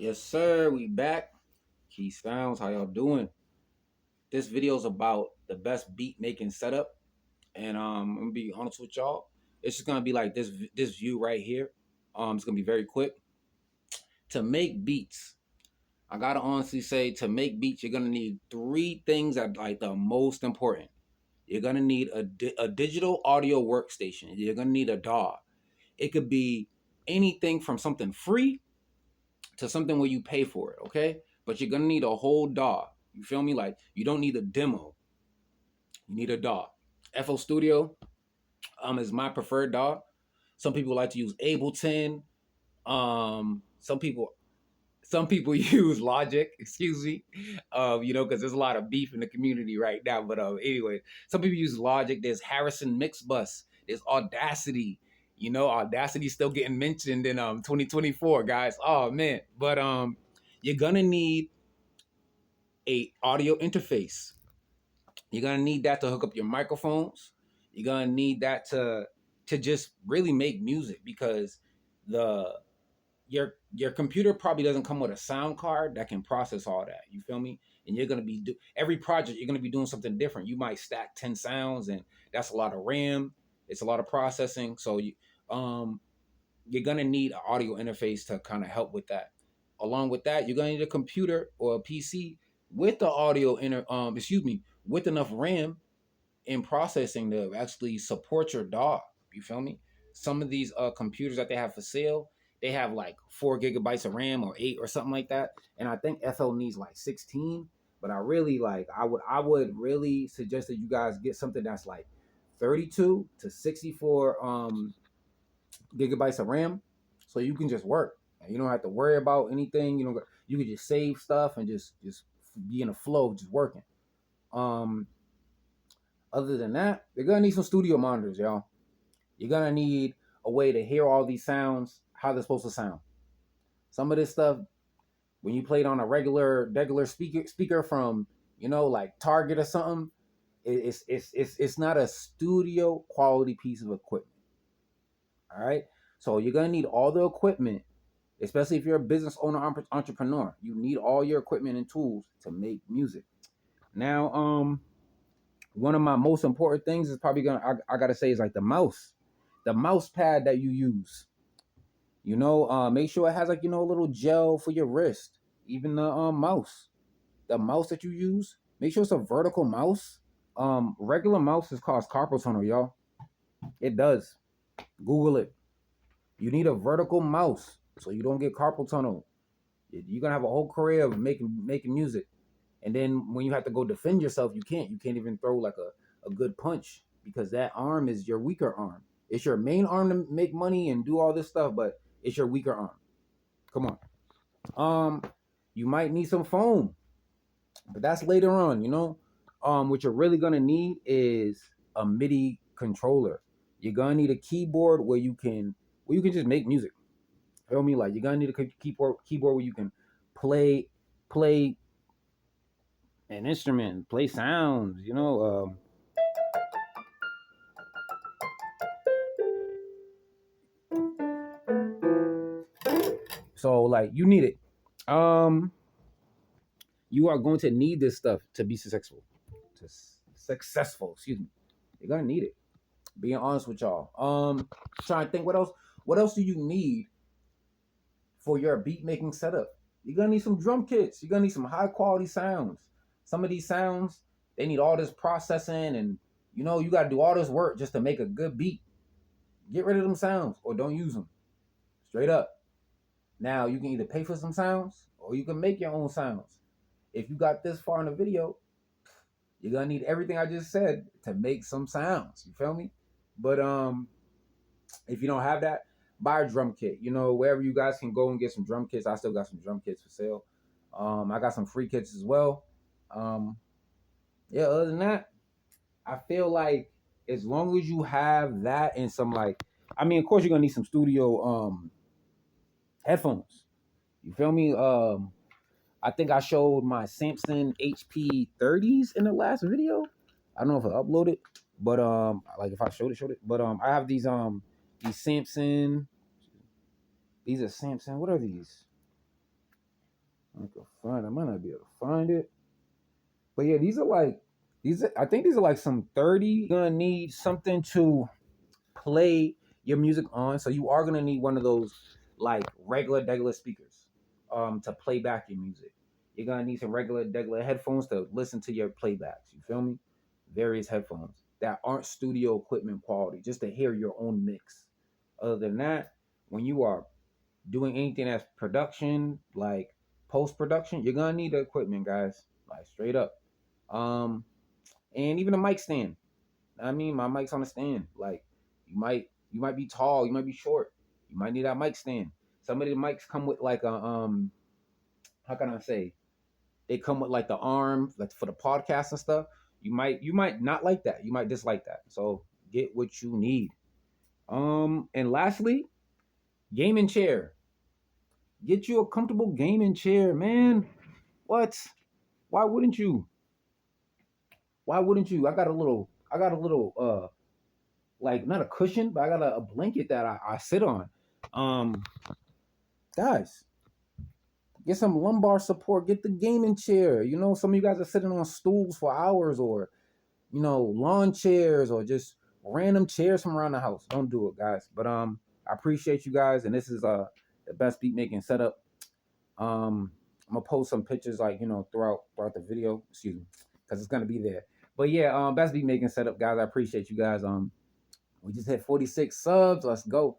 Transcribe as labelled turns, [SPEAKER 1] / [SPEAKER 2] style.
[SPEAKER 1] Yes, sir. We back. Key Sounds. How y'all doing? This video is about the best beat making setup, and I'm gonna be honest with y'all. It's just gonna be like this view right here. It's gonna be very quick. To make beats, I gotta honestly say, to make beats, you're gonna need three things that like the most important. You're gonna need a digital audio workstation. You're gonna need a DAW. It could be anything from something free to something where you pay for it, okay? But you're gonna need a whole DAW. You feel me? Like you don't need a demo. You need a DAW. FL Studio is my preferred DAW. Some people like to use Ableton. Some people use Logic, excuse me. Because there's a lot of beef in the community right now. But anyway, some people use Logic. There's Harrison Mixbus. There's Audacity. Audacity's still getting mentioned in 2024, guys. Oh man. But you're gonna need a audio interface. You're gonna need that to hook up your microphones. You're gonna need that to just really make music because the your computer probably doesn't come with a sound card that can process all that. You feel me? And you're gonna be every project you're gonna be doing something different. You might stack 10 sounds, and that's a lot of RAM. It's a lot of processing. So you're gonna need an audio interface to kind of help with that. Along with that, you're gonna need a computer or a PC with the with enough RAM in processing to actually support your DAW. You feel me? Some of these computers that they have for sale, they have like 4 GB of RAM or 8 or something like that, and I think FL needs like 16. But I would really suggest that you guys get something that's like 32 to 64 gigabytes of RAM, so you can just work. You don't have to worry about anything. You can just save stuff and just be in a flow, just working. Um, Other than that, you're gonna need some studio monitors, y'all. You're gonna need a way to hear all these sounds, how they're supposed to sound. Some of this stuff, when you play it on a regular speaker from like Target or something, it's not a studio quality piece of equipment. All right, so you're gonna need all the equipment, especially if you're a business owner entrepreneur. You need all your equipment and tools to make music. Now, one of my most important things is probably I gotta say is like the mouse pad that you use. Make sure it has like a little gel for your wrist. Even the mouse that you use, make sure it's a vertical mouse. Regular mouses cause carpal tunnel, y'all. It does. Google it. You need a vertical mouse so you don't get carpal tunnel. You're gonna have a whole career of making music, and then when you have to go defend yourself, you can't. You can't even throw like a good punch because that arm is your weaker arm. It's your main arm to make money and do all this stuff, but it's your weaker arm. Come on. You might need some foam, but that's later on. What you're really gonna need is a MIDI controller. You're gonna need a keyboard where you can just make music. Feel me? Like you're gonna need a keyboard where you can play an instrument, play sounds. So like you need it. You are going to need this stuff to be successful. Successful, excuse me. You're gonna need it. Being honest with y'all. Trying to think what else. What else do you need for your beat making setup? You're gonna need some drum kits. You're gonna need some high quality sounds. Some of these sounds, they need all this processing, and you gotta do all this work just to make a good beat. Get rid of them sounds or don't use them. Straight up. Now you can either pay for some sounds or you can make your own sounds. If you got this far in the video, you're gonna need everything I just said to make some sounds. You feel me? But if you don't have that, buy a drum kit. Wherever you guys can go and get some drum kits. I still got some drum kits for sale. I got some free kits as well. Yeah, other than that, I feel like as long as you have that and some of course you're gonna need some studio headphones. You feel me? I think I showed my Samson HP 30s in the last video. I don't know if I uploaded, but like if I showed it. But I have these Samson. These are Samson. What are these? find it. I might not be able to find it. But yeah, these are like I think these are like some 30. You're gonna need something to play your music on. So you are gonna need one of those like regular speakers to play back your music. You're gonna need some regular headphones to listen to your playbacks. You feel me? Various headphones that aren't studio equipment quality, just to hear your own mix. Other than that, when you are doing anything that's production, like post production, you're gonna need the equipment, guys. Like straight up. Um, and even a mic stand. I mean, my mic's on a stand. Like you might be tall, you might be short, you might need that mic stand. Some of the mics come with like a how can I say? They come with like the arm, like for the podcast and stuff. You might not like that. You might dislike that. So get what you need. And lastly, gaming chair. Get you a comfortable gaming chair, man. What? Why wouldn't you? Why wouldn't you? I got a little like not a cushion, but I got a blanket that I sit on. Um, guys, get some lumbar support. Get the gaming chair. You know, some of you guys are sitting on stools for hours, or lawn chairs, or just random chairs from around the house. Don't do it, guys. But I appreciate you guys, and this is the best beat making setup. I'm gonna post some pictures like throughout the video. Excuse me, because it's gonna be there. But yeah, best beat making setup, guys. I appreciate you guys. We just hit 46 subs. Let's go.